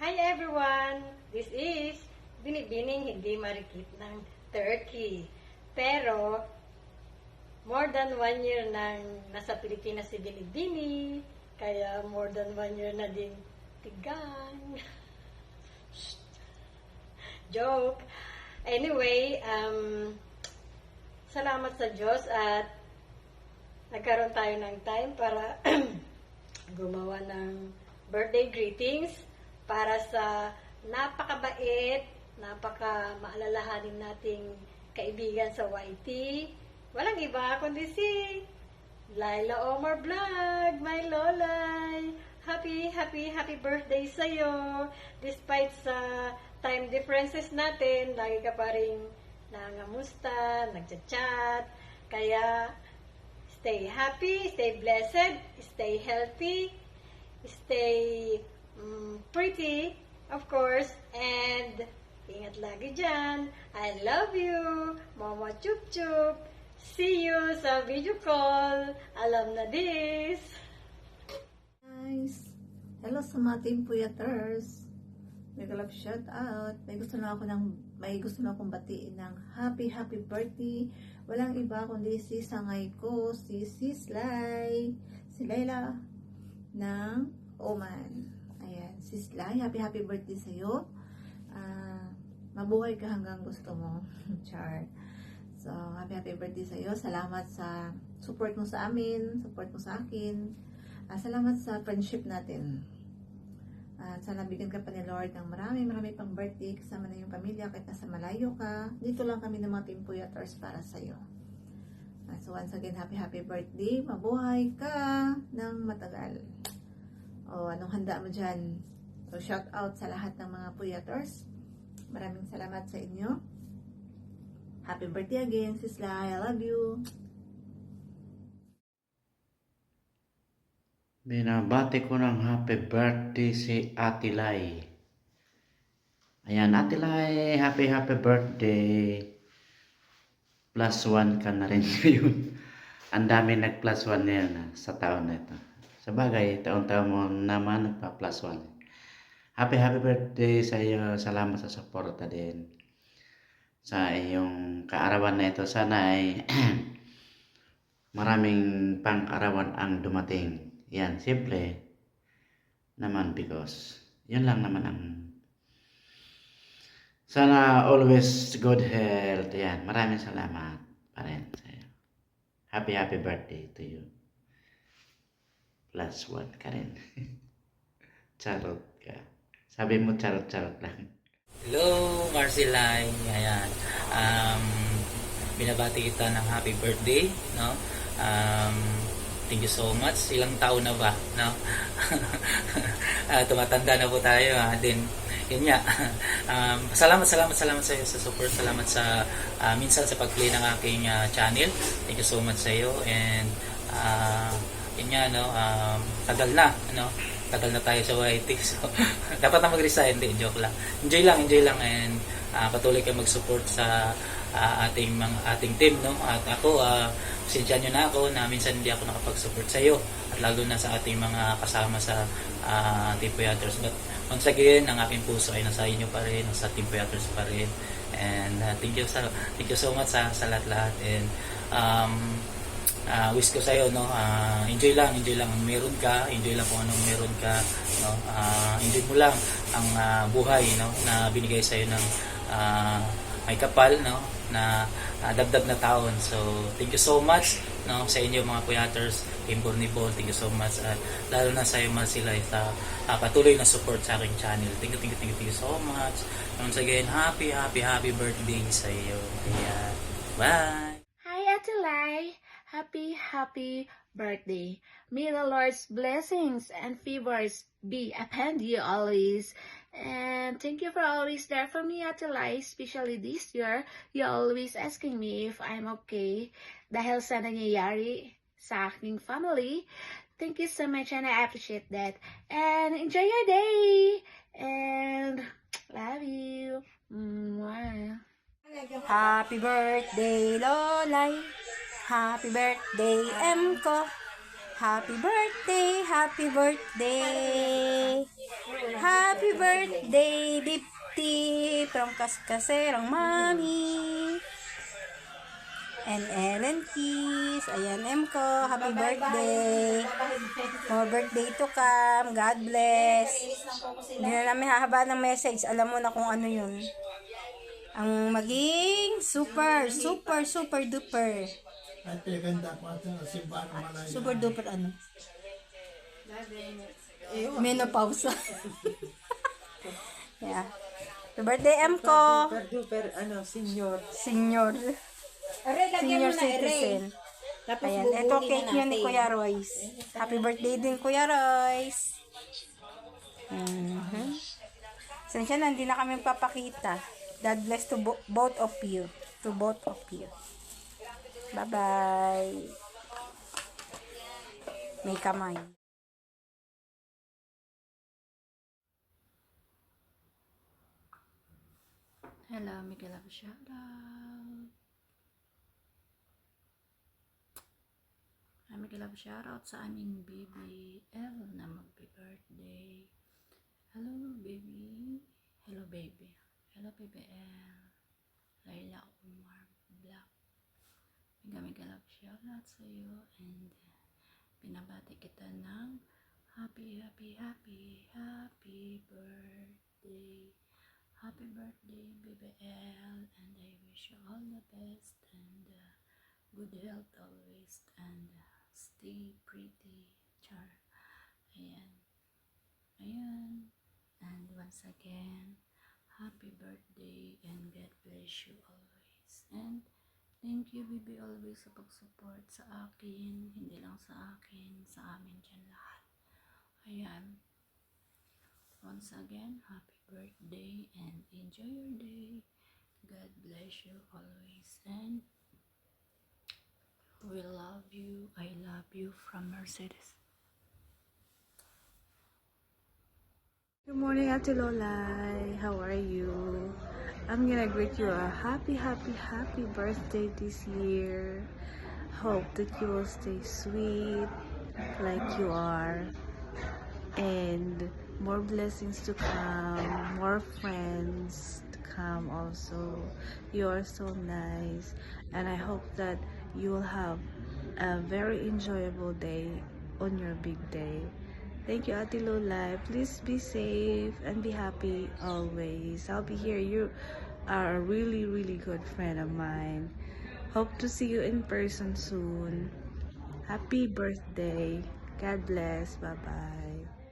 Hi everyone! This is Binibining Hindi Marikit ng Turkey. Pero, more than 1 year nang nasa Pilipinas si Binibini. Kaya more than 1 year na din tigang. Joke. Anyway, salamat sa Diyos at nagkaroon tayo ng time para gumawa ng birthday greetings para sa napakabait, napaka-maalalahanin nating kaibigan sa YT. Walang iba kundi si Laila Omar Vlog, my lolay. Happy birthday sa'yo. Despite sa time differences natin, lagi ka pa rin nangamusta, nagchat-chat. Kaya, stay happy, stay blessed, stay healthy, stay pretty, of course, and ingat lagi dyan. I love you, Mama Chup Chup. See you sa video call. Alam na this. Guys, hello sa mga Team Puyaters. Mega love shout out. May gusto na akong batiin ng happy birthday. Walang iba kundi si sangay ko, si Sislay, si Layla ng Oman. Ayan, Sislay, happy birthday sa'yo. Mabuhay ka hanggang gusto mo. Char. So, happy birthday sa'yo. Salamat sa support mo sa amin, support mo sa akin. Salamat sa friendship natin. At sana bigyan ka pa ni Lord ng marami pang birthday kasama na yung pamilya kahit nasa malayo ka. Dito lang kami ng mga Team Puyaters para sa'yo. So once again, happy birthday. Mabuhay ka ng matagal. O, anong handa mo dyan? So shout out sa lahat ng mga Puyaters. Maraming salamat sa inyo. Happy birthday again, Sislay. I love you. Binabati ko ng happy birthday si Ate Lai. Ayan, Ate Lai, happy birthday. +1 ka na rin ngayon. Ang dami nag+1 na yan sa taon na ito. Sa bagay, taon-taon mo naman nagpa+1. Happy birthday sa iyo. Salamat sa suporta din. Sa iyong kaarawan na ito, sana ay maraming pang-arawan ang dumating. Yan, simple naman because yun lang naman ang sana always good health. Yan, maraming salamat pa rin sa iyo. Happy birthday to you. +1 ka rin. Charot ka. Sabi mo charot lang. Hello, Marcelay. Ayan. Binabati kita ng happy birthday, no? Thank you so much. Ilang taon na ba, no? Tumatanda na po tayo, ha? Then, yun nga. Salamat sa iyo sa support. Salamat sa minsan sa pag-play ng aking channel. Thank you so much sa iyo. And yun nga, no? Tagal na, no? Tagal na tayo sa YT. So, dapat na mag-resign. Hindi, joke lang. Enjoy lang. And patuloy kayo mag-support sa ating team, no? At ako, pasensya nyo na ako na minsan hindi ako nakapag-support sa iyo. At lalo na sa ating mga kasama sa Team Puyaters. But once again, ang aking puso ay nasa inyo pa rin, nasa Team Puyaters pa rin. And thank you so much sa lahat-lahat. And wish ko sa'yo, no, enjoy lang ang meron ka, enjoy lang kung anong meron ka, no, enjoy mo lang ang buhay, no, na binigay sa'yo ng may kapal, no, na dagdag na taon. So thank you so much, no, sa inyo mga Puyaters, Team Bornibol. Thank you so much, at lalo na sa iyo Marcelay sa patuloy na support sa aking channel. Thank you so much. Once again, happy birthday sa iyo. Ayan. Bye. Hi, Ate Lai. Happy birthday. May the Lord's blessings and favors be upon you always. And thank you for always there for me, Ate Lai. Especially this year, you always asking me if I'm okay. Dahil sa nangyayari sa aking family. Thank you so much and I appreciate that. And enjoy your day. And love you. Mwah. Happy birthday, Lolay. Happy birthday, Emko. Happy birthday, happy birthday. Happy birthday, Dipti, from Kaskaserang Mami. And Ellen Keys. Ayan, M ko. Happy birthday. More birthday to come. God bless. Hindi na namin hahaba ng message. Alam mo na kung ano yun. Ang maging super duper. Super duper ano? Menopause. Yeah. Happy birthday, M ko. Super duper, senior. Senior citizen. Ayan, ito cake nyo ni Kuya Royce. Happy birthday din, Kuya Royce. Sensya na, hindi na kami papakita. God bless to both of you. To both of you. Bye-bye. May kamay. Hello, Miguel Love shoutout. Miguel Love shoutout sa aming baby L na magbe-birthday. Hello, baby. Hello, baby. Hello, baby L. Layla Umar Black. Miguel Love shoutout sa iyo and pinabati kita ng happy birthday. Happy birthday, baby L, and I wish you all the best and good health always and stay pretty, char. Ayan. And once again, happy birthday and God bless you always. And thank you, baby, always sa pag-support sa akin, hindi lang sa akin, sa amin dyan lahat. Ayan. Once again, happy birthday and enjoy your day. God bless you always and we love you. I love you from Mercedes. Good morning, Ate Lolay. How are you? I'm gonna greet you a happy birthday this year. Hope that you will stay sweet like you are. And more blessings to come, more friends to come also. You are so nice, and I hope that you will have a very enjoyable day on your big day. Thank you, Ate Lola. Please be safe and be happy always. I'll be here. You are a really good friend of mine. Hope to see you in person soon. Happy birthday. God bless. Bye-bye.